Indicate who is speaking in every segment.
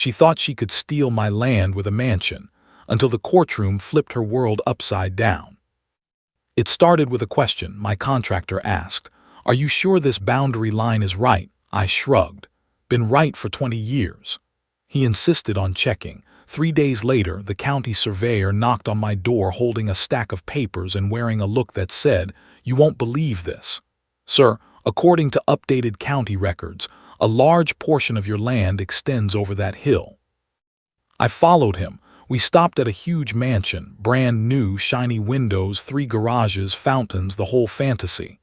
Speaker 1: She thought she could steal my land with a mansion, until the courtroom flipped her world upside down. It started with a question my contractor asked. "Are you sure this boundary line is right?" I shrugged. "Been right for 20 years. He insisted on checking. 3 days later, the county surveyor knocked on my door holding a stack of papers and wearing a look that said, "You won't believe this. Sir, according to updated county records, a large portion of your land extends over that hill." I followed him. We stopped at a huge mansion, brand new, shiny windows, 3 garages, fountains, the whole fantasy.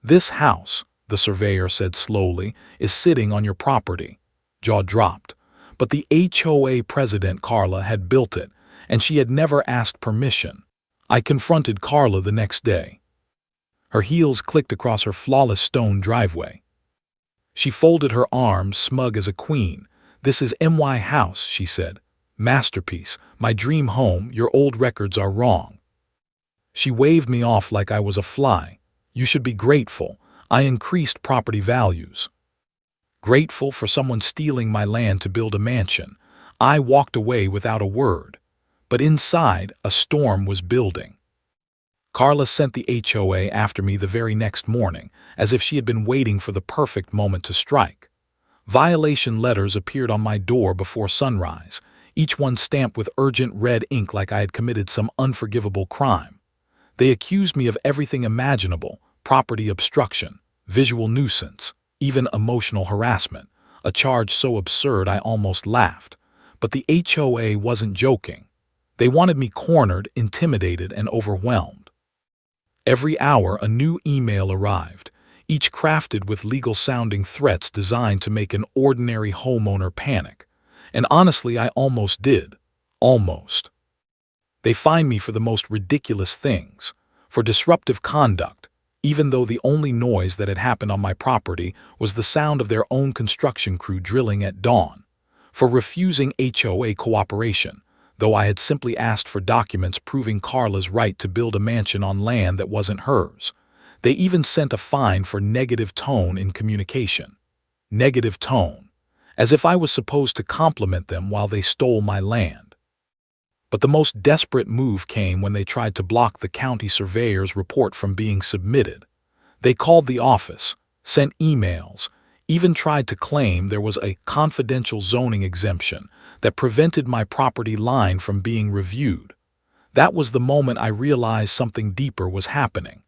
Speaker 1: "This house," the surveyor said slowly, "is sitting on your property." Jaw dropped. But the HOA president, Carla, had built it, and she had never asked permission. I confronted Carla the next day. Her heels clicked across her flawless stone driveway. She folded her arms, smug as a queen. "This is my house," she said. "Masterpiece, my dream home. Your old records are wrong." She waved me off like I was a fly. "You should be grateful. I increased property values." Grateful for someone stealing my land to build a mansion. I walked away without a word. But inside, a storm was building. Carla sent the HOA after me the very next morning, as if she had been waiting for the perfect moment to strike. Violation letters appeared on my door before sunrise, each one stamped with urgent red ink like I had committed some unforgivable crime. They accused me of everything imaginable: property obstruction, visual nuisance, even emotional harassment, a charge so absurd I almost laughed. But the HOA wasn't joking. They wanted me cornered, intimidated, and overwhelmed. Every hour a new email arrived, each crafted with legal-sounding threats designed to make an ordinary homeowner panic. And honestly, I almost did. Almost. They fined me for the most ridiculous things. For disruptive conduct, even though the only noise that had happened on my property was the sound of their own construction crew drilling at dawn. For refusing HOA cooperation, though I had simply asked for documents proving Carla's right to build a mansion on land that wasn't hers. They even sent a fine for negative tone in communication. Negative tone. As if I was supposed to compliment them while they stole my land. But the most desperate move came when they tried to block the county surveyor's report from being submitted. They called the office, sent emails, even tried to claim there was a confidential zoning exemption that prevented my property line from being reviewed. That was the moment I realized something deeper was happening.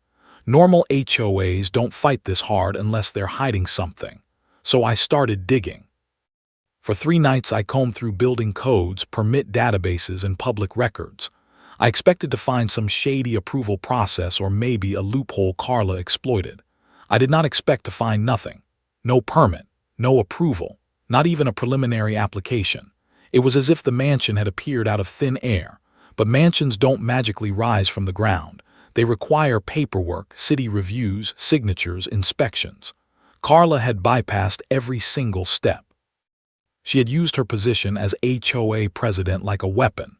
Speaker 1: Normal HOAs don't fight this hard unless they're hiding something. So I started digging. For 3 nights I combed through building codes, permit databases, and public records. I expected to find some shady approval process or maybe a loophole Carla exploited. I did not expect to find nothing. No permit, no approval, not even a preliminary application. It was as if the mansion had appeared out of thin air. But mansions don't magically rise from the ground. They require paperwork, city reviews, signatures, inspections. Carla had bypassed every single step. She had used her position as HOA president like a weapon.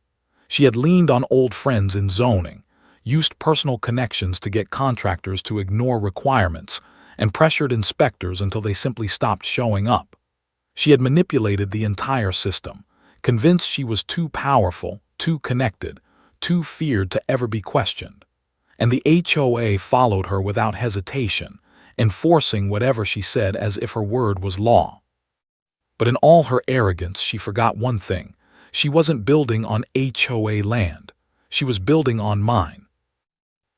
Speaker 1: She had leaned on old friends in zoning, used personal connections to get contractors to ignore requirements, and pressured inspectors until they simply stopped showing up. She had manipulated the entire system, convinced she was too powerful, too connected, too feared to ever be questioned. And the HOA followed her without hesitation, enforcing whatever she said as if her word was law. But in all her arrogance, she forgot one thing. She wasn't building on HOA land. She was building on mine.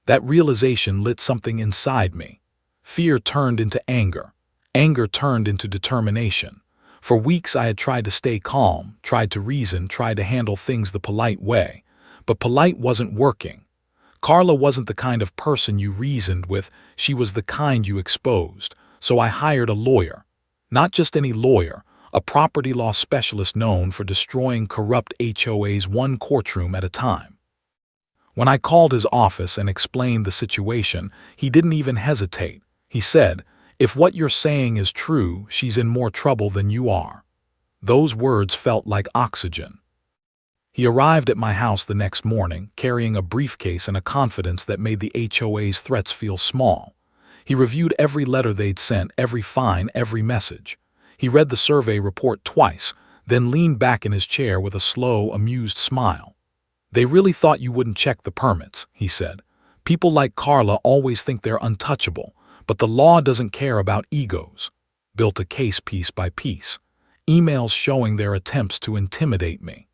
Speaker 1: That realization lit something inside me. Fear turned into anger. Anger turned into determination. For weeks I had tried to stay calm, tried to reason, tried to handle things the polite way. But polite wasn't working. Carla wasn't the kind of person you reasoned with, she was the kind you exposed. So I hired a lawyer. Not just any lawyer, a property law specialist known for destroying corrupt HOAs one courtroom at a time. When I called his office and explained the situation, he didn't even hesitate. He said, "If what you're saying is true, she's in more trouble than you are." Those words felt like oxygen. He arrived at my house the next morning, carrying a briefcase and a confidence that made the HOA's threats feel small. He reviewed every letter they'd sent, every fine, every message. He read the survey report twice, then leaned back in his chair with a slow, amused smile. "They really thought you wouldn't check the permits," he said. "People like Carla always think they're untouchable, but the law doesn't care about egos." Built a case piece by piece. Emails showing their attempts to intimidate me.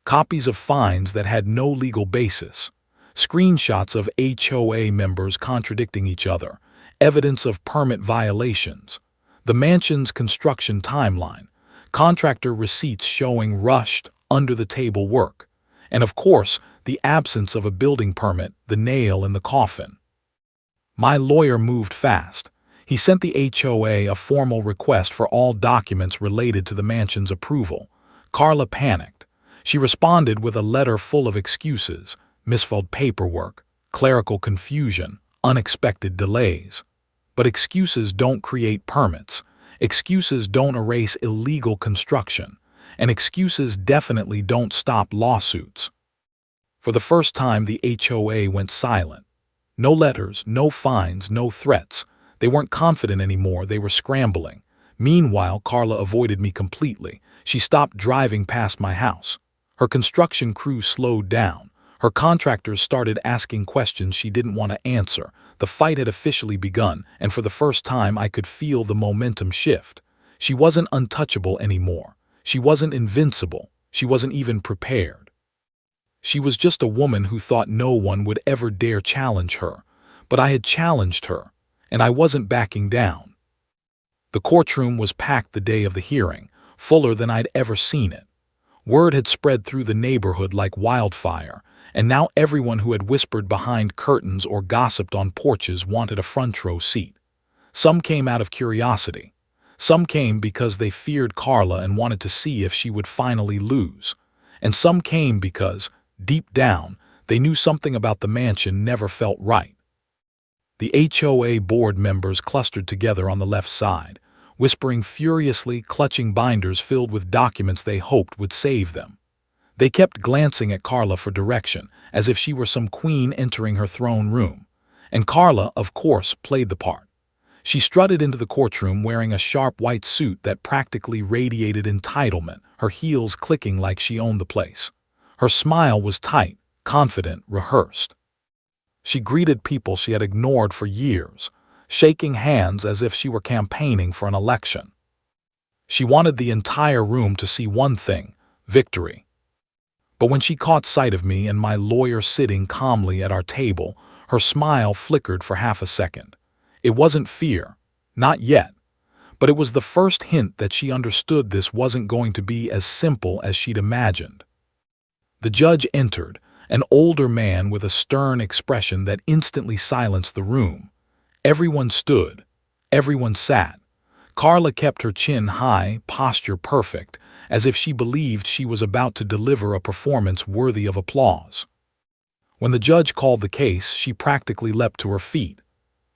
Speaker 1: Copies of fines that had no legal basis. Screenshots of HOA members contradicting each other. Evidence of permit violations. The mansion's construction timeline. Contractor receipts showing rushed, under-the-table work. And of course, the absence of a building permit, the nail in the coffin. My lawyer moved fast. He sent the HOA a formal request for all documents related to the mansion's approval. Carla panicked. She responded with a letter full of excuses, misfilled paperwork, clerical confusion, unexpected delays. But excuses don't create permits. Excuses don't erase illegal construction. And excuses definitely don't stop lawsuits. For the first time, the HOA went silent. No letters, no fines, no threats. They weren't confident anymore, they were scrambling. Meanwhile, Carla avoided me completely. She stopped driving past my house. Her construction crew slowed down. Her contractors started asking questions she didn't want to answer. The fight had officially begun, and for the first time I could feel the momentum shift. She wasn't untouchable anymore. She wasn't invincible. She wasn't even prepared. She was just a woman who thought no one would ever dare challenge her. But I had challenged her, and I wasn't backing down. The courtroom was packed the day of the hearing, fuller than I'd ever seen it. Word had spread through the neighborhood like wildfire, and now everyone who had whispered behind curtains or gossiped on porches wanted a front row seat. Some came out of curiosity. Some came because they feared Carla and wanted to see if she would finally lose. And some came because, deep down, they knew something about the mansion never felt right. The HOA board members clustered together on the left side, whispering furiously, clutching binders filled with documents they hoped would save them. They kept glancing at Carla for direction, as if she were some queen entering her throne room. And Carla, of course, played the part. She strutted into the courtroom wearing a sharp white suit that practically radiated entitlement, her heels clicking like she owned the place. Her smile was tight, confident, rehearsed. She greeted people she had ignored for years, shaking hands as if she were campaigning for an election. She wanted the entire room to see one thing: victory. But when she caught sight of me and my lawyer sitting calmly at our table, her smile flickered for half a second. It wasn't fear, not yet, but it was the first hint that she understood this wasn't going to be as simple as she'd imagined. The judge entered, an older man with a stern expression that instantly silenced the room. Everyone stood. Everyone sat. Carla kept her chin high, posture perfect, as if she believed she was about to deliver a performance worthy of applause. When the judge called the case, she practically leapt to her feet.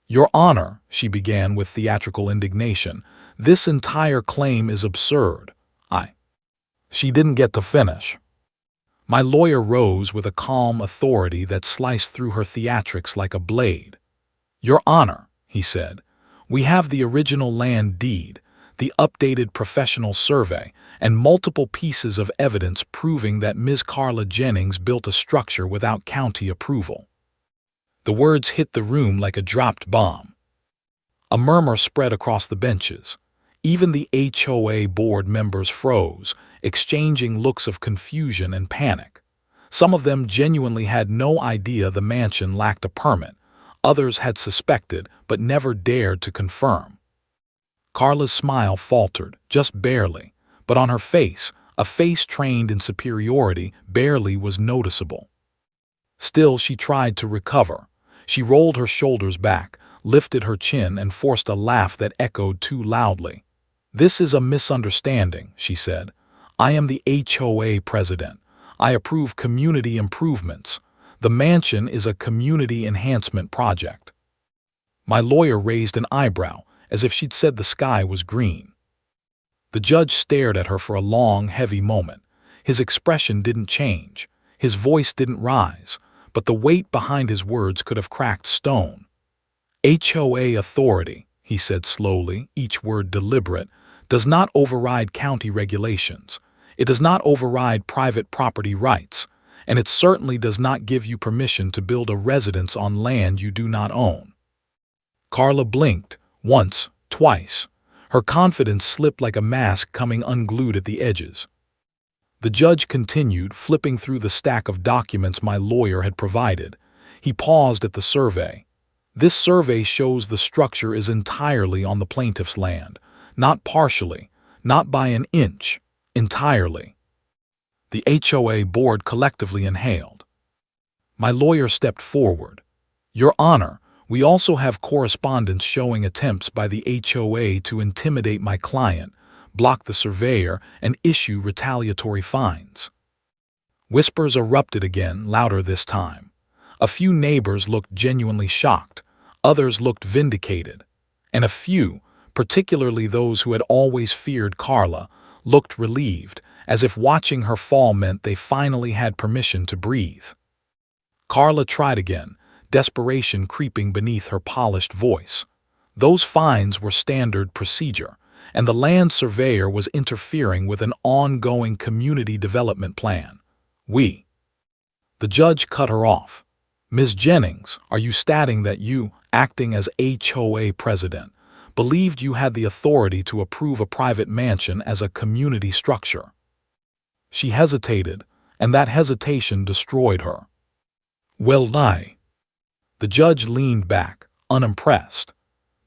Speaker 1: "Your Honor," she began with theatrical indignation, "this entire claim is absurd. She didn't get to finish." My lawyer rose with a calm authority that sliced through her theatrics like a blade. "Your Honor," he said, "we have the original land deed, the updated professional survey, and multiple pieces of evidence proving that Ms. Carla Jennings built a structure without county approval." The words hit the room like a dropped bomb. A murmur spread across the benches. Even the HOA board members froze, exchanging looks of confusion and panic. Some of them genuinely had no idea the mansion lacked a permit. Others had suspected, but never dared to confirm. Carla's smile faltered, just barely, but on her face, a face trained in superiority, barely was noticeable. Still, she tried to recover. She rolled her shoulders back, lifted her chin, and forced a laugh that echoed too loudly. "This is a misunderstanding," she said. "I am the HOA president. I approve community improvements. The mansion is a community enhancement project." My lawyer raised an eyebrow, as if she'd said the sky was green. The judge stared at her for a long, heavy moment. His expression didn't change. His voice didn't rise, but the weight behind his words could have cracked stone. "HOA authority," he said slowly, each word deliberate, does not override county regulations. It does not override private property rights, and it certainly does not give you permission to build a residence on land you do not own. Carla blinked, once, twice. Her confidence slipped like a mask coming unglued at the edges. The judge continued, flipping through the stack of documents my lawyer had provided. He paused at the survey. This survey shows the structure is entirely on the plaintiff's land, not partially, not by an inch, entirely. The HOA board collectively inhaled. My lawyer stepped forward. Your Honor, we also have correspondence showing attempts by the HOA to intimidate my client, block the surveyor, and issue retaliatory fines. Whispers erupted again, louder this time. A few neighbors looked genuinely shocked, others looked vindicated, and a few, particularly those who had always feared Carla, looked relieved, as if watching her fall meant they finally had permission to breathe. Carla tried again, desperation creeping beneath her polished voice. Those fines were standard procedure, and the land surveyor was interfering with an ongoing community development plan. The judge cut her off. Ms. Jennings, are you stating that you, acting as HOA president, believed you had the authority to approve a private mansion as a community structure? She hesitated, and that hesitation destroyed her. Well, the judge leaned back, unimpressed.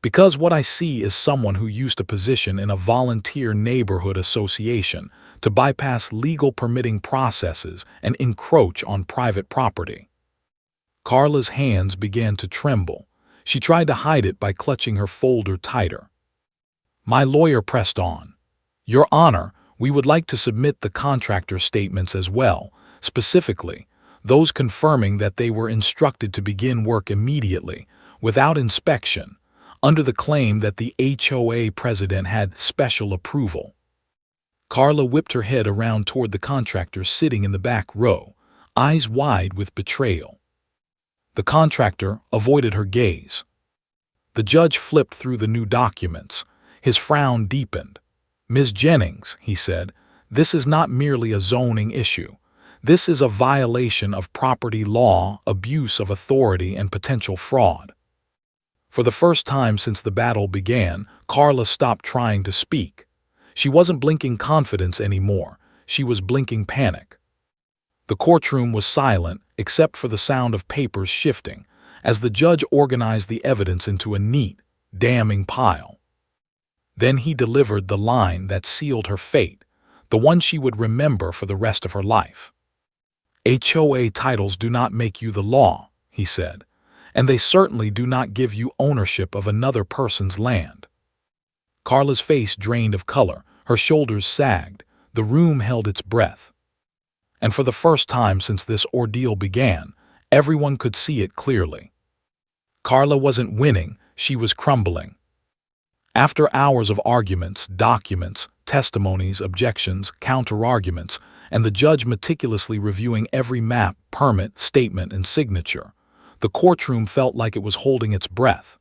Speaker 1: Because what I see is someone who used a position in a volunteer neighborhood association to bypass legal permitting processes and encroach on private property. Carla's hands began to tremble. She tried to hide it by clutching her folder tighter. My lawyer pressed on. Your Honor, we would like to submit the contractor statements as well, specifically those confirming that they were instructed to begin work immediately, without inspection, under the claim that the HOA president had special approval. Carla whipped her head around toward the contractor sitting in the back row, eyes wide with betrayal. The contractor avoided her gaze. The judge flipped through the new documents. His frown deepened. Ms. Jennings, he said, this is not merely a zoning issue. This is a violation of property law, abuse of authority, and potential fraud. For the first time since the battle began, Carla stopped trying to speak. She wasn't blinking confidence anymore. She was blinking panic. The courtroom was silent, except for the sound of papers shifting, as the judge organized the evidence into a neat, damning pile. Then he delivered the line that sealed her fate, the one she would remember for the rest of her life. HOA titles do not make you the law, he said, and they certainly do not give you ownership of another person's land. Carla's face drained of color, her shoulders sagged, the room held its breath. And for the first time since this ordeal began, everyone could see it clearly. Carla wasn't winning, she was crumbling. After hours of arguments, documents, testimonies, objections, counter-arguments, and the judge meticulously reviewing every map, permit, statement, and signature, the courtroom felt like it was holding its breath.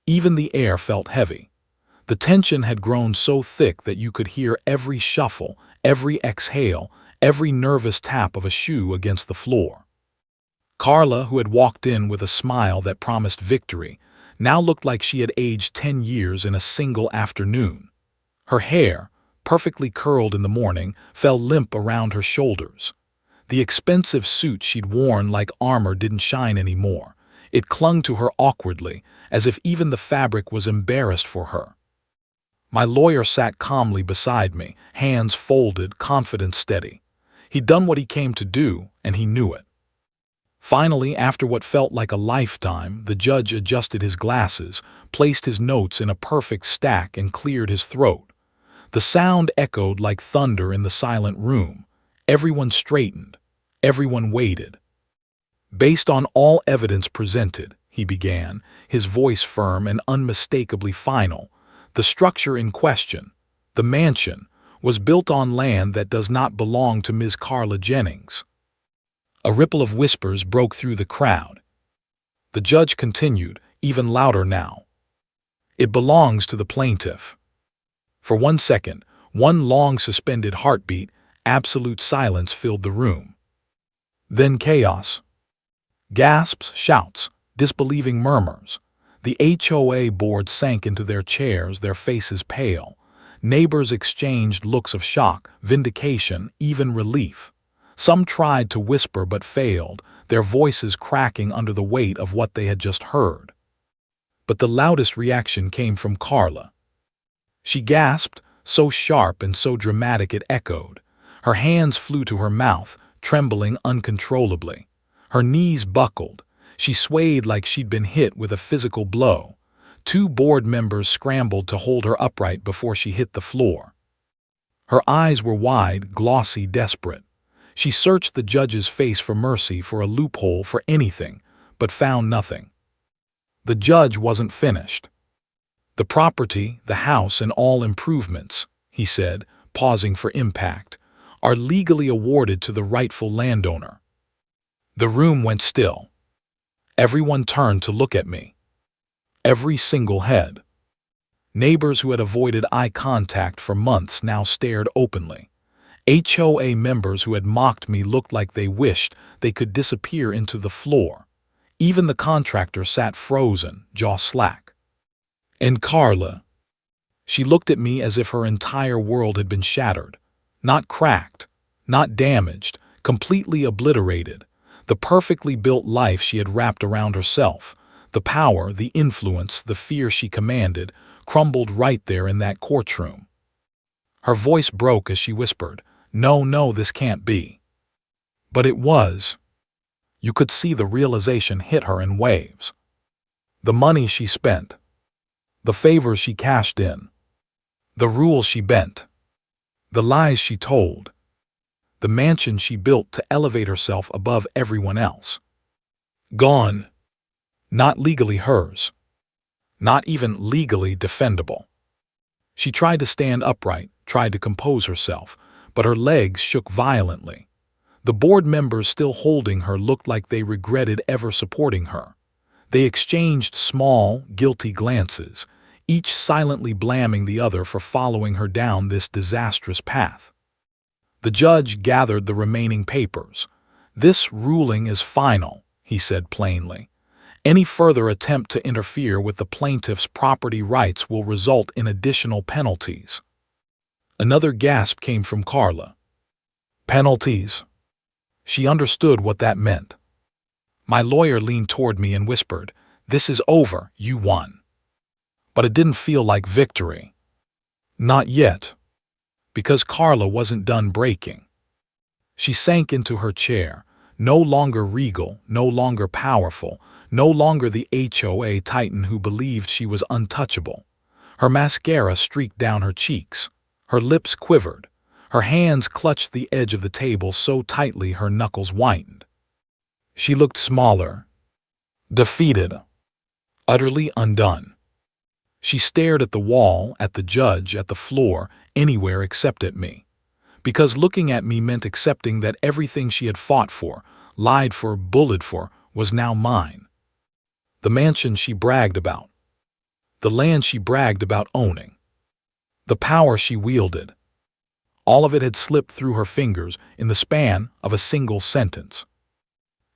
Speaker 1: Even the air felt heavy. The tension had grown so thick that you could hear every shuffle, every exhale, every nervous tap of a shoe against the floor. Carla, who had walked in with a smile that promised victory, now looked like she had aged 10 years in a single afternoon. Her hair, perfectly curled in the morning, fell limp around her shoulders. The expensive suit she'd worn like armor didn't shine anymore. It clung to her awkwardly, as if even the fabric was embarrassed for her. My lawyer sat calmly beside me, hands folded, confidence steady. He'd done what he came to do, and he knew it. Finally, after what felt like a lifetime, the judge adjusted his glasses, placed his notes in a perfect stack, and cleared his throat. The sound echoed like thunder in the silent room. Everyone straightened. Everyone waited. Based on all evidence presented, he began, his voice firm and unmistakably final, the structure in question, the mansion, was built on land that does not belong to Ms. Carla Jennings. A ripple of whispers broke through the crowd. The judge continued, even louder now. It belongs to the plaintiff. For 1 second, one long suspended heartbeat, absolute silence filled the room. Then chaos. Gasps, shouts, disbelieving murmurs. The HOA board sank into their chairs, their faces pale. Neighbors exchanged looks of shock, vindication, even relief. Some tried to whisper but failed, their voices cracking under the weight of what they had just heard. But the loudest reaction came from Carla. She gasped, so sharp and so dramatic it echoed. Her hands flew to her mouth, trembling uncontrollably. Her knees buckled. She swayed like she'd been hit with a physical blow. Two board members scrambled to hold her upright before she hit the floor. Her eyes were wide, glossy, desperate. She searched the judge's face for mercy, for a loophole, for anything, but found nothing. The judge wasn't finished. "The property, the house, and all improvements," he said, pausing for impact, "are legally awarded to the rightful landowner." The room went still. Everyone turned to look at me. Every single head. Neighbors who had avoided eye contact for months now stared openly. HOA members who had mocked me looked like they wished they could disappear into the floor. Even the contractor sat frozen, jaw slack. And Carla. She looked at me as if her entire world had been shattered. Not cracked, not damaged, completely obliterated. The perfectly built life she had wrapped around herself, the power, the influence, the fear she commanded, crumbled right there in that courtroom. Her voice broke as she whispered, "No, no, this can't be." But it was. You could see the realization hit her in waves. The money she spent. The favors she cashed in. The rules she bent. The lies she told. The mansion she built to elevate herself above everyone else. Gone. Not legally hers. Not even legally defendable. She tried to stand upright, tried to compose herself, but her legs shook violently. The board members still holding her looked like they regretted ever supporting her. They exchanged small, guilty glances, each silently blaming the other for following her down this disastrous path. The judge gathered the remaining papers. "This ruling is final," he said plainly. "Any further attempt to interfere with the plaintiff's property rights will result in additional penalties." Another gasp came from Carla. Penalties. She understood what that meant. My lawyer leaned toward me and whispered, "This is over, you won." But it didn't feel like victory. Not yet. Because Carla wasn't done breaking. She sank into her chair, no longer regal, no longer powerful, no longer the HOA titan who believed she was untouchable. Her mascara streaked down her cheeks. Her lips quivered. Her hands clutched the edge of the table so tightly her knuckles whitened. She looked smaller, defeated, utterly undone. She stared at the wall, at the judge, at the floor, anywhere except at me. Because looking at me meant accepting that everything she had fought for, lied for, bullied for, was now mine. The mansion she bragged about. The land she bragged about owning. The power she wielded. All of it had slipped through her fingers in the span of a single sentence.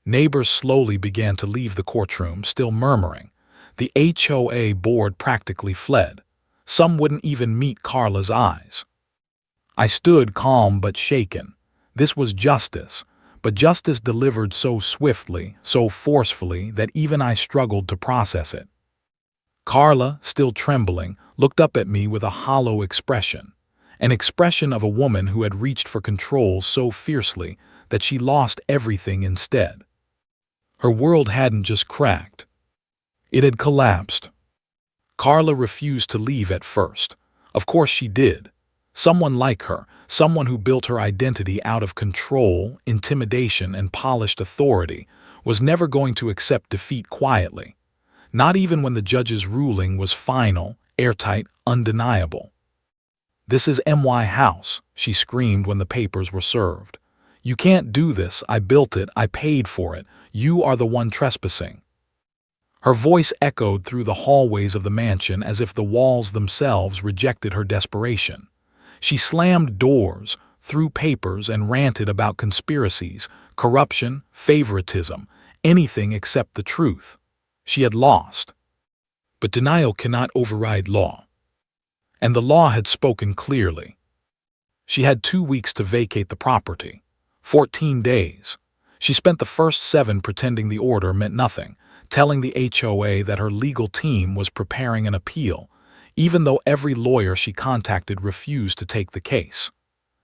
Speaker 1: Neighbors slowly began to leave the courtroom, still murmuring. The HOA board practically fled. Some wouldn't even meet Carla's eyes. I stood calm but shaken. This was justice, but justice delivered so swiftly, so forcefully that even I struggled to process it. Carla, still trembling, looked up at me with a hollow expression, an expression of a woman who had reached for control so fiercely that she lost everything instead. Her world hadn't just cracked. It had collapsed. Carla refused to leave at first. Of course she did. Someone like her, someone who built her identity out of control, intimidation, and polished authority, was never going to accept defeat quietly. Not even when the judge's ruling was final, airtight, undeniable. "This is my house," she screamed when the papers were served. "You can't do this. I built it. I paid for it. You are the one trespassing." Her voice echoed through the hallways of the mansion as if the walls themselves rejected her desperation. She slammed doors, threw papers, and ranted about conspiracies, corruption, favoritism, anything except the truth. She had lost. But denial cannot override law. And the law had spoken clearly. She had 2 weeks to vacate the property. 14 days. She spent the first 7 pretending the order meant nothing, telling the HOA that her legal team was preparing an appeal, even though every lawyer she contacted refused to take the case.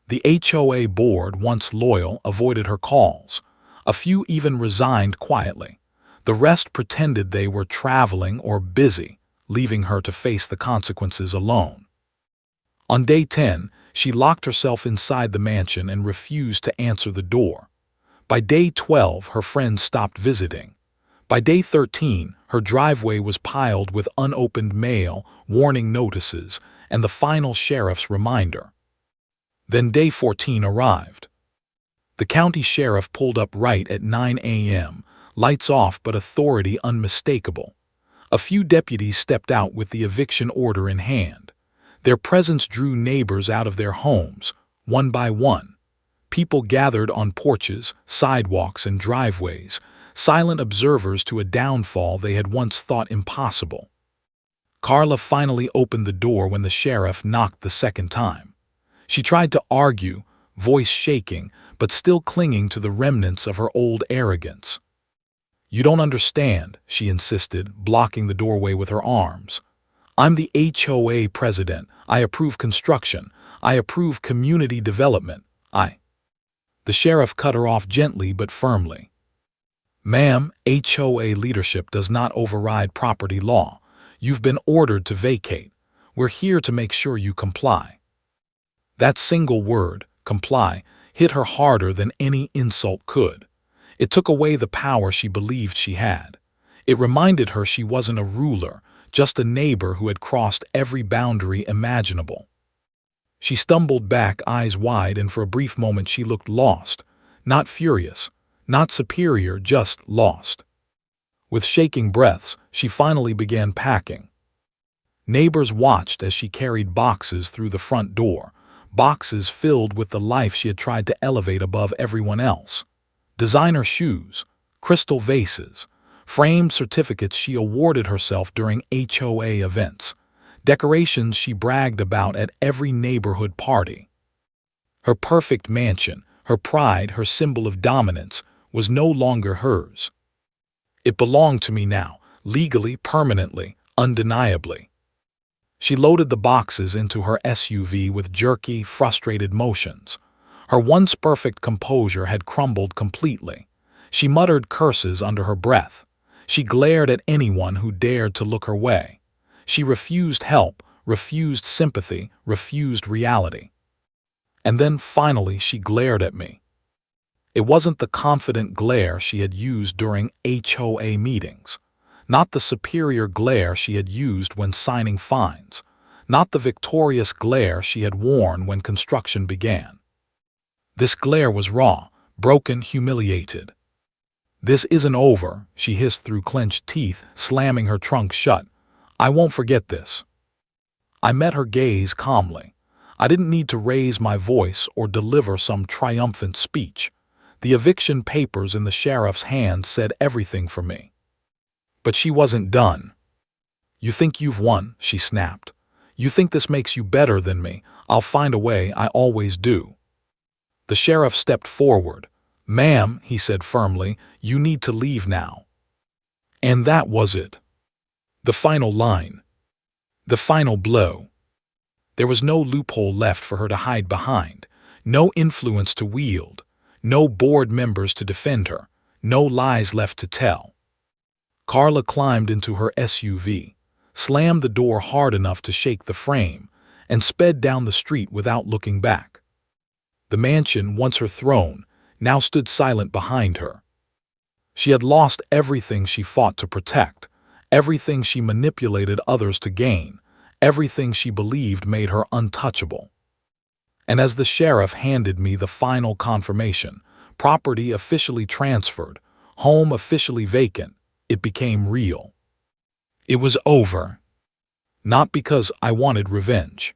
Speaker 1: The HOA board, once loyal, avoided her calls. A few even resigned quietly. The rest pretended they were traveling or busy, leaving her to face the consequences alone. On day 10, she locked herself inside the mansion and refused to answer the door. By day 12, her friends stopped visiting. By day 13, her driveway was piled with unopened mail, warning notices, and the final sheriff's reminder. Then day 14 arrived. The county sheriff pulled up right at 9 a.m., lights off but authority unmistakable. A few deputies stepped out with the eviction order in hand. Their presence drew neighbors out of their homes, one by one. People gathered on porches, sidewalks, and driveways, silent observers to a downfall they had once thought impossible. Carla finally opened the door when the sheriff knocked the second time. She tried to argue, voice shaking, but still clinging to the remnants of her old arrogance. "You don't understand," she insisted, blocking the doorway with her arms. "I'm the HOA president. I approve construction. I approve community development. The sheriff cut her off gently but firmly. "Ma'am, HOA leadership does not override property law. You've been ordered to vacate. We're here to make sure you comply." That single word, comply, hit her harder than any insult could. It took away the power she believed she had. It reminded her she wasn't a ruler, just a neighbor who had crossed every boundary imaginable. She stumbled back, eyes wide, and for a brief moment she looked lost, not furious, not superior, just lost. With shaking breaths, she finally began packing. Neighbors watched as she carried boxes through the front door, boxes filled with the life she had tried to elevate above everyone else. Designer shoes, crystal vases, framed certificates she awarded herself during HOA events, decorations she bragged about at every neighborhood party. Her perfect mansion, her pride, her symbol of dominance, was no longer hers. "It belonged to me now, legally, permanently, undeniably." She loaded the boxes into her SUV with jerky, frustrated motions. Her once perfect composure had crumbled completely. She muttered curses under her breath. She glared at anyone who dared to look her way. She refused help, refused sympathy, refused reality. And then finally she glared at me. It wasn't the confident glare she had used during HOA meetings, not the superior glare she had used when signing fines, not the victorious glare she had worn when construction began. This glare was raw, broken, humiliated. "This isn't over," she hissed through clenched teeth, slamming her trunk shut. "I won't forget this." I met her gaze calmly. I didn't need to raise my voice or deliver some triumphant speech. The eviction papers in the sheriff's hand said everything for me. But she wasn't done. "You think you've won," she snapped. "You think this makes you better than me. I'll find a way, I always do." The sheriff stepped forward. "Ma'am," he said firmly, "you need to leave now." And that was it. The final line. The final blow. There was no loophole left for her to hide behind, no influence to wield, no board members to defend her, no lies left to tell. Carla climbed into her SUV, slammed the door hard enough to shake the frame, and sped down the street without looking back. The mansion, once her throne, now stood silent behind her. She had lost everything she fought to protect, everything she manipulated others to gain, everything she believed made her untouchable. And as the sheriff handed me the final confirmation, property officially transferred, home officially vacant, it became real. It was over. Not because I wanted revenge.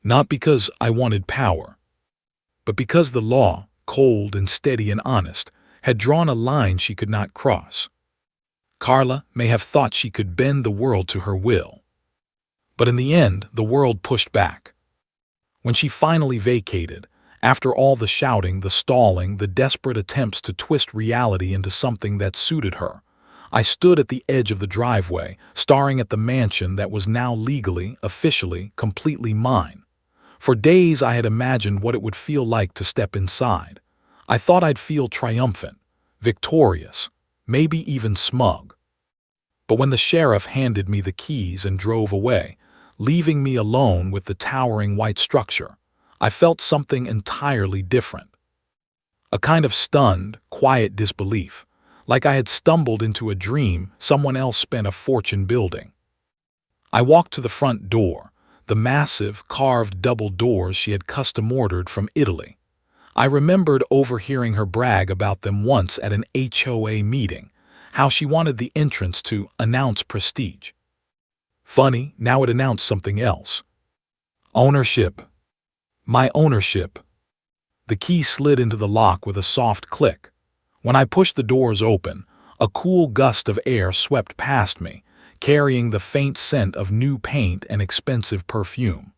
Speaker 1: Not because I wanted power. But because the law, cold and steady and honest, had drawn a line she could not cross. Carla may have thought she could bend the world to her will. But in the end, the world pushed back. When she finally vacated, after all the shouting, the stalling, the desperate attempts to twist reality into something that suited her, I stood at the edge of the driveway, staring at the mansion that was now legally, officially, completely mine. For days I had imagined what it would feel like to step inside. I thought I'd feel triumphant, victorious, maybe even smug. But when the sheriff handed me the keys and drove away, leaving me alone with the towering white structure, I felt something entirely different. A kind of stunned, quiet disbelief, like I had stumbled into a dream someone else spent a fortune building. I walked to the front door, the massive, carved double doors she had custom-ordered from Italy. I remembered overhearing her brag about them once at an HOA meeting, how she wanted the entrance to announce prestige. Funny, now it announced something else. Ownership. My ownership. The key slid into the lock with a soft click. When I pushed the doors open, a cool gust of air swept past me, carrying the faint scent of new paint and expensive perfume.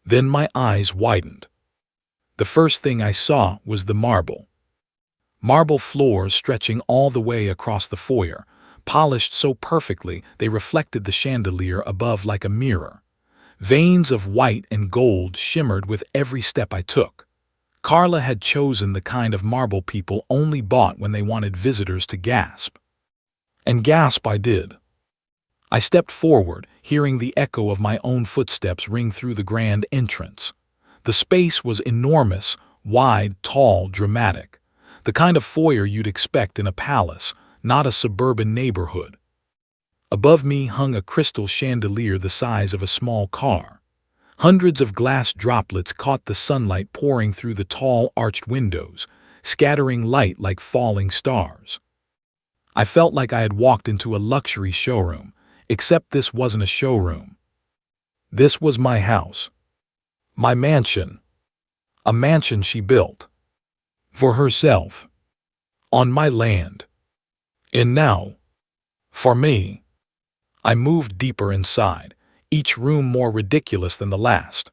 Speaker 1: Then my eyes widened. The first thing I saw was the marble. Marble floors stretching all the way across the foyer, polished so perfectly they reflected the chandelier above like a mirror. Veins of white and gold shimmered with every step I took. Carla had chosen the kind of marble people only bought when they wanted visitors to gasp. And gasp I did. I stepped forward, hearing the echo of my own footsteps ring through the grand entrance. The space was enormous, wide, tall, dramatic. The kind of foyer you'd expect in a palace, not a suburban neighborhood. Above me hung a crystal chandelier the size of a small car. Hundreds of glass droplets caught the sunlight pouring through the tall arched windows, scattering light like falling stars. I felt like I had walked into a luxury showroom, except this wasn't a showroom. This was my house. My mansion. A mansion she built. For herself. On my land. And now, for me. I moved deeper inside, each room more ridiculous than the last.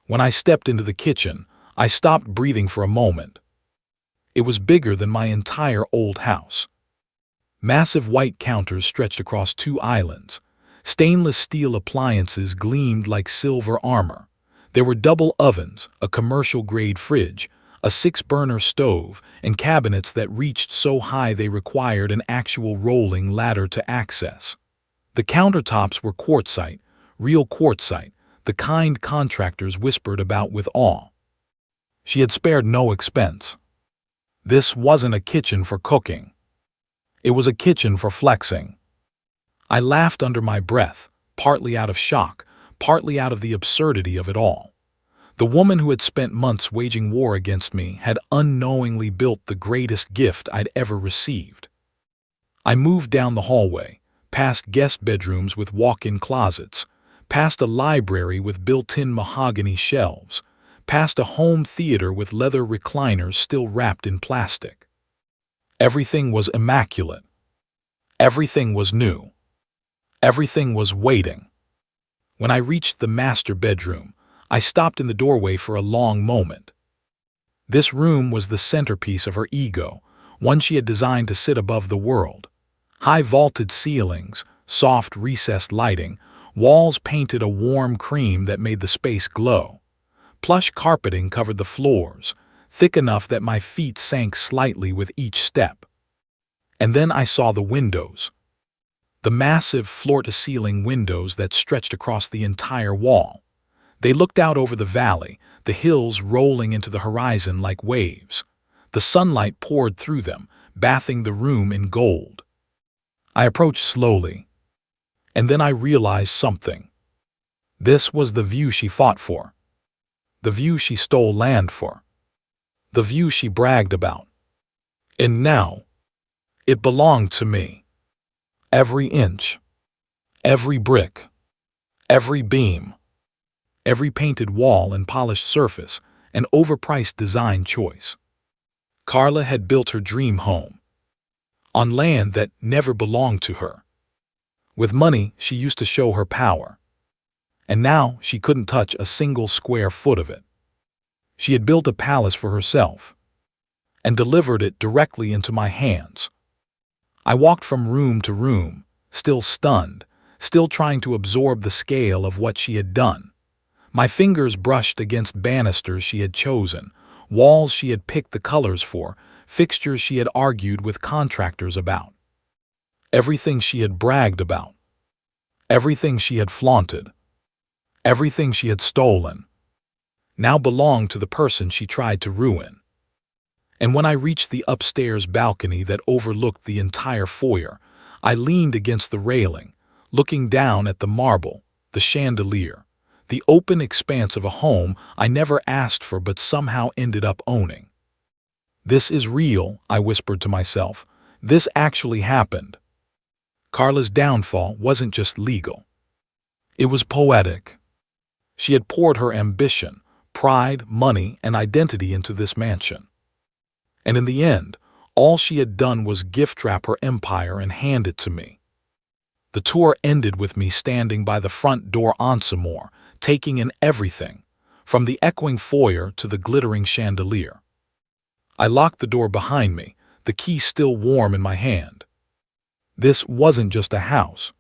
Speaker 1: When I stepped into the kitchen, I stopped breathing for a moment. It was bigger than my entire old house. Massive white counters stretched across 2 islands. Stainless steel appliances gleamed like silver armor. There were double ovens, a commercial-grade fridge, a 6-burner stove, and cabinets that reached so high they required an actual rolling ladder to access. The countertops were quartzite, real quartzite, the kind contractors whispered about with awe. She had spared no expense. This wasn't a kitchen for cooking. It was a kitchen for flexing. I laughed under my breath, partly out of shock, partly out of the absurdity of it all. The woman who had spent months waging war against me had unknowingly built the greatest gift I'd ever received. I moved down the hallway, past guest bedrooms with walk-in closets, past a library with built-in mahogany shelves, past a home theater with leather recliners still wrapped in plastic. Everything was immaculate. Everything was new. Everything was waiting. When I reached the master bedroom, I stopped in the doorway for a long moment. This room was the centerpiece of her ego, one she had designed to sit above the world. High vaulted ceilings, soft recessed lighting, walls painted a warm cream that made the space glow. Plush carpeting covered the floors, thick enough that my feet sank slightly with each step. And then I saw the windows. The massive floor-to-ceiling windows that stretched across the entire wall. They looked out over the valley, the hills rolling into the horizon like waves. The sunlight poured through them, bathing the room in gold. I approached slowly, and then I realized something. This was the view she fought for. The view she stole land for. The view she bragged about. And now, it belonged to me. Every inch. Every brick, every beam, every painted wall and polished surface, an overpriced design choice. Carla had built her dream home on land that never belonged to her. With money, she used to show her power, and now she couldn't touch a single square foot of it. She had built a palace for herself and delivered it directly into my hands. I walked from room to room, still stunned, still trying to absorb the scale of what she had done. My fingers brushed against banisters she had chosen, walls she had picked the colors for, fixtures she had argued with contractors about. Everything she had bragged about, everything she had flaunted, everything she had stolen, now belonged to the person she tried to ruin. And when I reached the upstairs balcony that overlooked the entire foyer, I leaned against the railing, looking down at the marble, the chandelier, the open expanse of a home I never asked for but somehow ended up owning. This is real, I whispered to myself. This actually happened. Carla's downfall wasn't just legal. It was poetic. She had poured her ambition, pride, money, and identity into this mansion. And in the end, all she had done was gift-wrap her empire and hand it to me. The tour ended with me standing by the front door once more, taking in everything, from the echoing foyer to the glittering chandelier. I locked the door behind me, the key still warm in my hand. This wasn't just a house.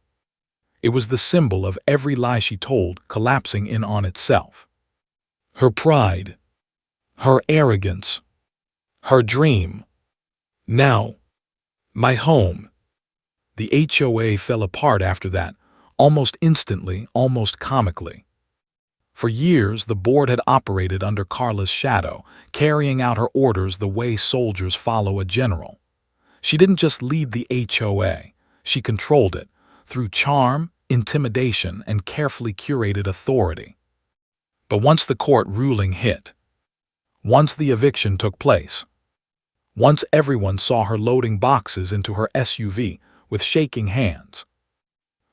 Speaker 1: It was the symbol of every lie she told collapsing in on itself. Her pride, her arrogance, her dream. Now, my home. The HOA fell apart after that, almost instantly, almost comically. For years, the board had operated under Carla's shadow, carrying out her orders the way soldiers follow a general. She didn't just lead the HOA, she controlled it, through charm, intimidation, and carefully curated authority. But once the court ruling hit, once the eviction took place, once everyone saw her loading boxes into her SUV with shaking hands,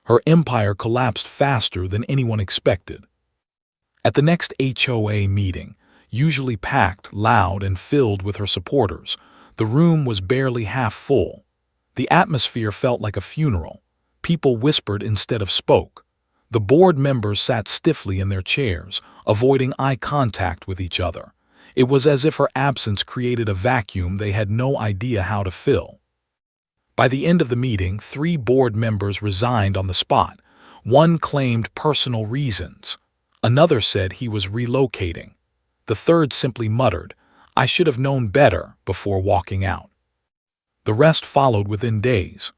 Speaker 1: her empire collapsed faster than anyone expected. At the next HOA meeting, usually packed, loud, and filled with her supporters, the room was barely half full. The atmosphere felt like a funeral. People whispered instead of spoke. The board members sat stiffly in their chairs, avoiding eye contact with each other. It was as if her absence created a vacuum they had no idea how to fill. By the end of the meeting, 3 board members resigned on the spot. One claimed personal reasons. Another said he was relocating. The third simply muttered, "I should have known better," before walking out. The rest followed within days.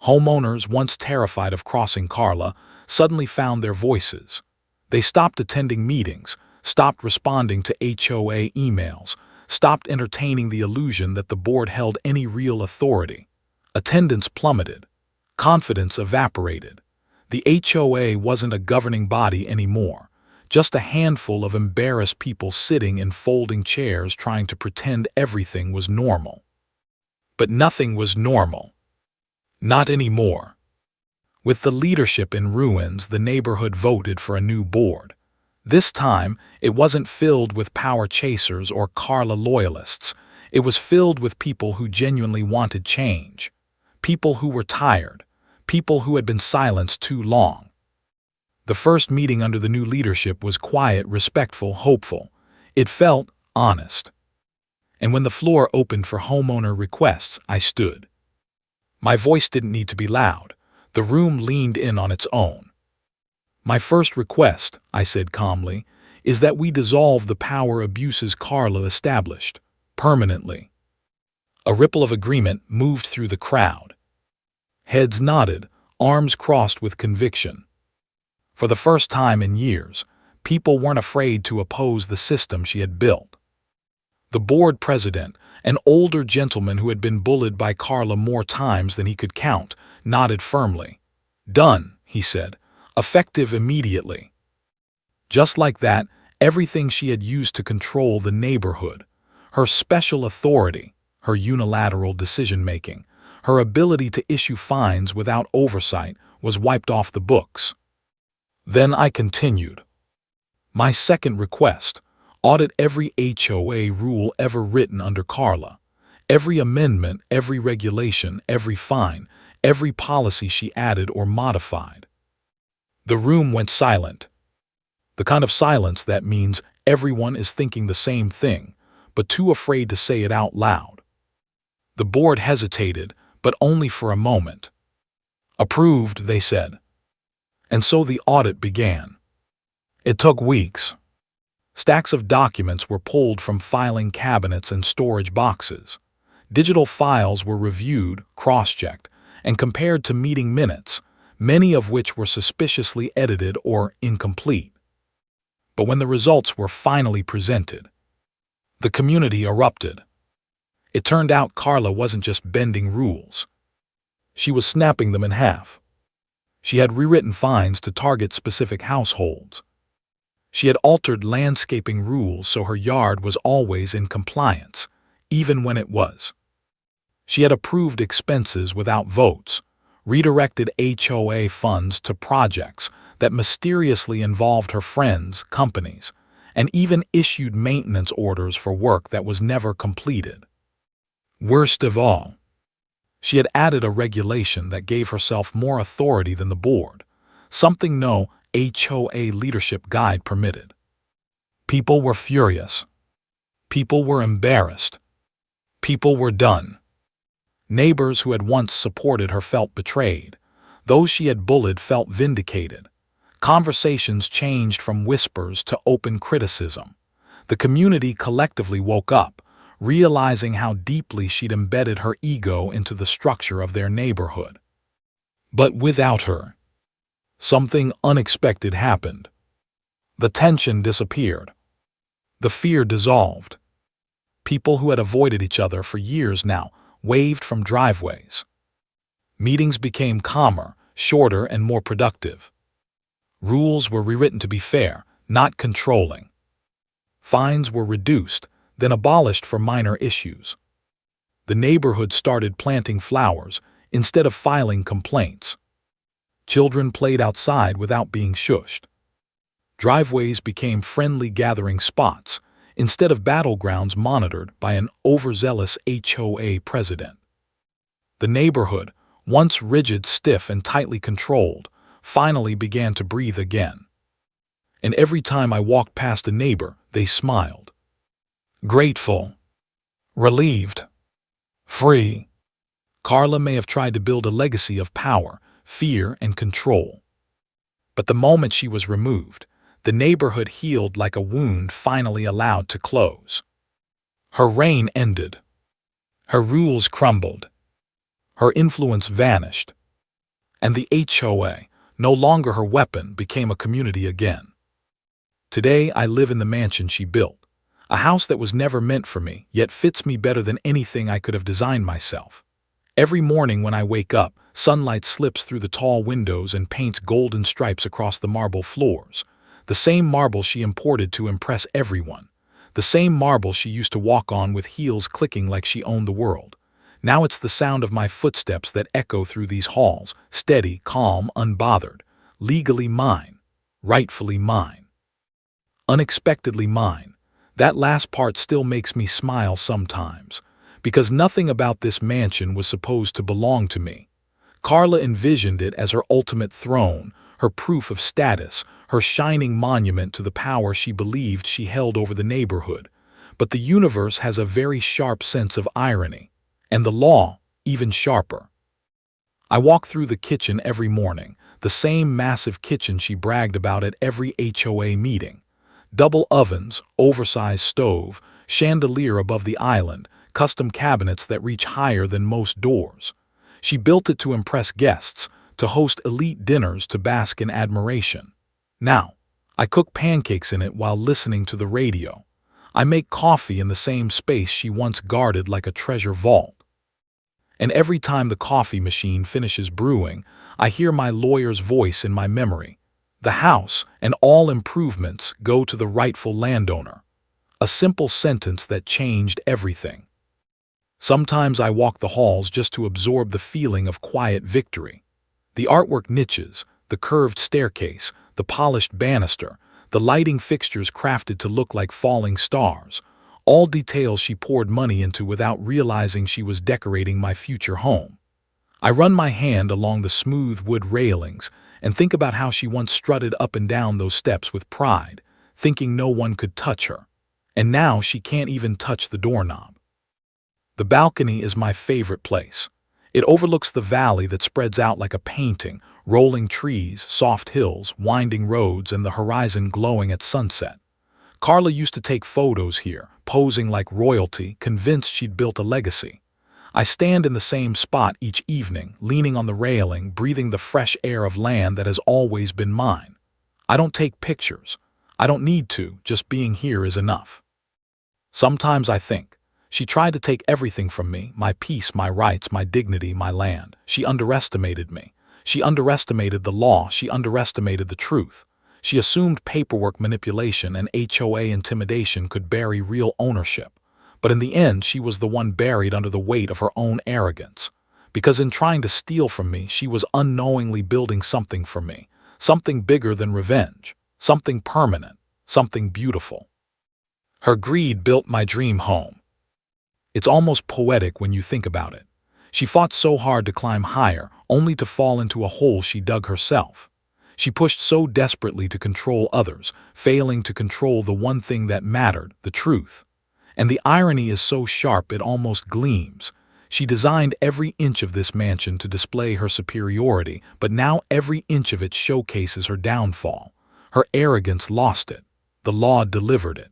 Speaker 1: Homeowners, once terrified of crossing Carla, suddenly found their voices. They stopped attending meetings, stopped responding to HOA emails, stopped entertaining the illusion that the board held any real authority. Attendance plummeted. Confidence evaporated. The HOA wasn't a governing body anymore, just a handful of embarrassed people sitting in folding chairs trying to pretend everything was normal. But nothing was normal. Not anymore. With the leadership in ruins, the neighborhood voted for a new board. This time, it wasn't filled with power chasers or Carla loyalists. It was filled with people who genuinely wanted change. People who were tired. People who had been silenced too long. The first meeting under the new leadership was quiet, respectful, hopeful. It felt honest. And when the floor opened for homeowner requests, I stood. My voice didn't need to be loud. The room leaned in on its own. "My first request," I said calmly, "is that we dissolve the power abuses Carla established, permanently." A ripple of agreement moved through the crowd. Heads nodded, arms crossed with conviction. For the first time in years, people weren't afraid to oppose the system she had built. The board president, an older gentleman who had been bullied by Carla more times than he could count, nodded firmly. "Done," he said, "effective immediately." Just like that, everything she had used to control the neighborhood, her special authority, her unilateral decision-making, her ability to issue fines without oversight, was wiped off the books. Then I continued. My second request: audit every HOA rule ever written under Carla. Every amendment, every regulation, every fine, every policy she added or modified. The room went silent. The kind of silence that means everyone is thinking the same thing, but too afraid to say it out loud. The board hesitated, but only for a moment. Approved, they said. And so the audit began. It took weeks. Stacks of documents were pulled from filing cabinets and storage boxes. Digital files were reviewed, cross-checked, and compared to meeting minutes, many of which were suspiciously edited or incomplete. But when the results were finally presented, the community erupted. It turned out Carla wasn't just bending rules. She was snapping them in half. She had rewritten fines to target specific households. She had altered landscaping rules so her yard was always in compliance, even when it was. She had approved expenses without votes, redirected HOA funds to projects that mysteriously involved her friends, companies, and even issued maintenance orders for work that was never completed. Worst of all, she had added a regulation that gave herself more authority than the board, something no HOA leadership guide permitted. People were furious. People were embarrassed. People were done. Neighbors who had once supported her felt betrayed. Those she had bullied felt vindicated. Conversations changed from whispers to open criticism. The community collectively woke up, realizing how deeply she'd embedded her ego into the structure of their neighborhood. But without her, something unexpected happened. The tension disappeared. The fear dissolved. People who had avoided each other for years now waved from driveways. Meetings became calmer, shorter, and more productive. Rules were rewritten to be fair, not controlling. Fines were reduced, then abolished for minor issues. The neighborhood started planting flowers instead of filing complaints. Children played outside without being shushed. Driveways became friendly gathering spots instead of battlegrounds monitored by an overzealous HOA president. The neighborhood, once rigid, stiff, and tightly controlled, finally began to breathe again. And every time I walked past a neighbor, they smiled. Grateful. Relieved. Free. Carla may have tried to build a legacy of power, fear, and control. But the moment she was removed, the neighborhood healed like a wound finally allowed to close. Her reign ended. Her rules crumbled. Her influence vanished. And the HOA, no longer her weapon, became a community again. Today I live in the mansion she built, a house that was never meant for me, yet fits me better than anything I could have designed myself. Every morning when I wake up, sunlight slips through the tall windows and paints golden stripes across the marble floors. The same marble she imported to impress everyone. The same marble she used to walk on with heels clicking like she owned the world. Now it's the sound of my footsteps that echo through these halls, steady, calm, unbothered, legally mine, rightfully mine. Unexpectedly mine. That last part still makes me smile sometimes, because nothing about this mansion was supposed to belong to me. Carla envisioned it as her ultimate throne, her proof of status, her shining monument to the power she believed she held over the neighborhood. But the universe has a very sharp sense of irony, and the law even sharper. I walk through the kitchen every morning, the same massive kitchen she bragged about at every HOA meeting. Double ovens, oversized stove, chandelier above the island, custom cabinets that reach higher than most doors. She built it to impress guests, to host elite dinners, to bask in admiration. Now, I cook pancakes in it while listening to the radio. I make coffee in the same space she once guarded like a treasure vault. And every time the coffee machine finishes brewing, I hear my lawyer's voice in my memory. The house and all improvements go to the rightful landowner. A simple sentence that changed everything. Sometimes I walk the halls just to absorb the feeling of quiet victory. The artwork niches, the curved staircase, the polished banister, the lighting fixtures crafted to look like falling stars, all details she poured money into without realizing she was decorating my future home. I run my hand along the smooth wood railings and think about how she once strutted up and down those steps with pride, thinking no one could touch her. And now she can't even touch the doorknob. The balcony is my favorite place. It overlooks the valley that spreads out like a painting, rolling trees, soft hills, winding roads, and the horizon glowing at sunset. Carla used to take photos here, posing like royalty, convinced she'd built a legacy. I stand in the same spot each evening, leaning on the railing, breathing the fresh air of land that has always been mine. I don't take pictures. I don't need to, just being here is enough. Sometimes I think, she tried to take everything from me, my peace, my rights, my dignity, my land. She underestimated me. She underestimated the law. She underestimated the truth. She assumed paperwork manipulation and HOA intimidation could bury real ownership. But in the end, she was the one buried under the weight of her own arrogance. Because in trying to steal from me, she was unknowingly building something for me, something bigger than revenge, something permanent, something beautiful. Her greed built my dream home. It's almost poetic when you think about it. She fought so hard to climb higher, only to fall into a hole she dug herself. She pushed so desperately to control others, failing to control the one thing that mattered, the truth. And the irony is so sharp it almost gleams. She designed every inch of this mansion to display her superiority, but now every inch of it showcases her downfall. Her arrogance lost it. The law delivered it.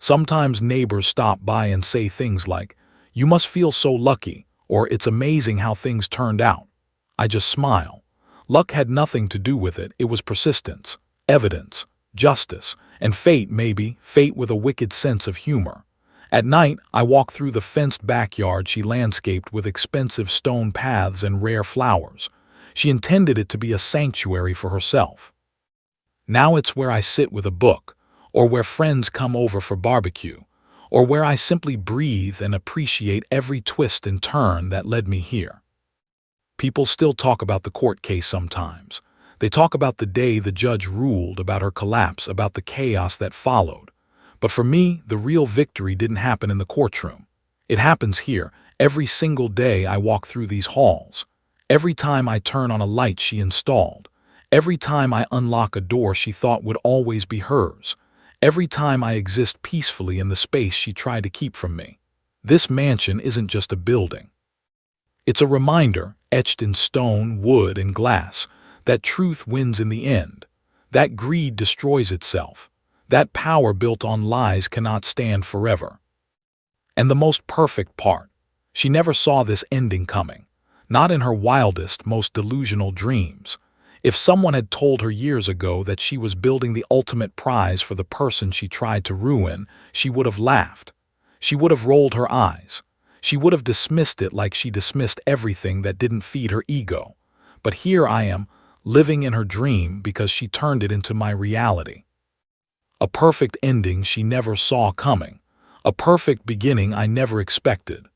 Speaker 1: Sometimes neighbors stop by and say things like, "You must feel so lucky," or "It's amazing how things turned out." I just smile. Luck had nothing to do with it. It was persistence, evidence, justice, and fate, maybe, fate with a wicked sense of humor. At night, I walk through the fenced backyard she landscaped with expensive stone paths and rare flowers. She intended it to be a sanctuary for herself. Now it's where I sit with a book, or where friends come over for barbecue, or where I simply breathe and appreciate every twist and turn that led me here. People still talk about the court case sometimes. They talk about the day the judge ruled, about her collapse, about the chaos that followed. But for me, the real victory didn't happen in the courtroom. It happens here, every single day I walk through these halls. Every time I turn on a light she installed. Every time I unlock a door she thought would always be hers. Every time I exist peacefully in the space she tried to keep from me. This mansion isn't just a building. It's a reminder, etched in stone, wood, and glass, that truth wins in the end, that greed destroys itself, that power built on lies cannot stand forever. And the most perfect part, she never saw this ending coming, not in her wildest, most delusional dreams. If someone had told her years ago that she was building the ultimate prize for the person she tried to ruin, she would have laughed. She would have rolled her eyes. She would have dismissed it like she dismissed everything that didn't feed her ego. But here I am, living in her dream because she turned it into my reality. A perfect ending she never saw coming. A perfect beginning I never expected.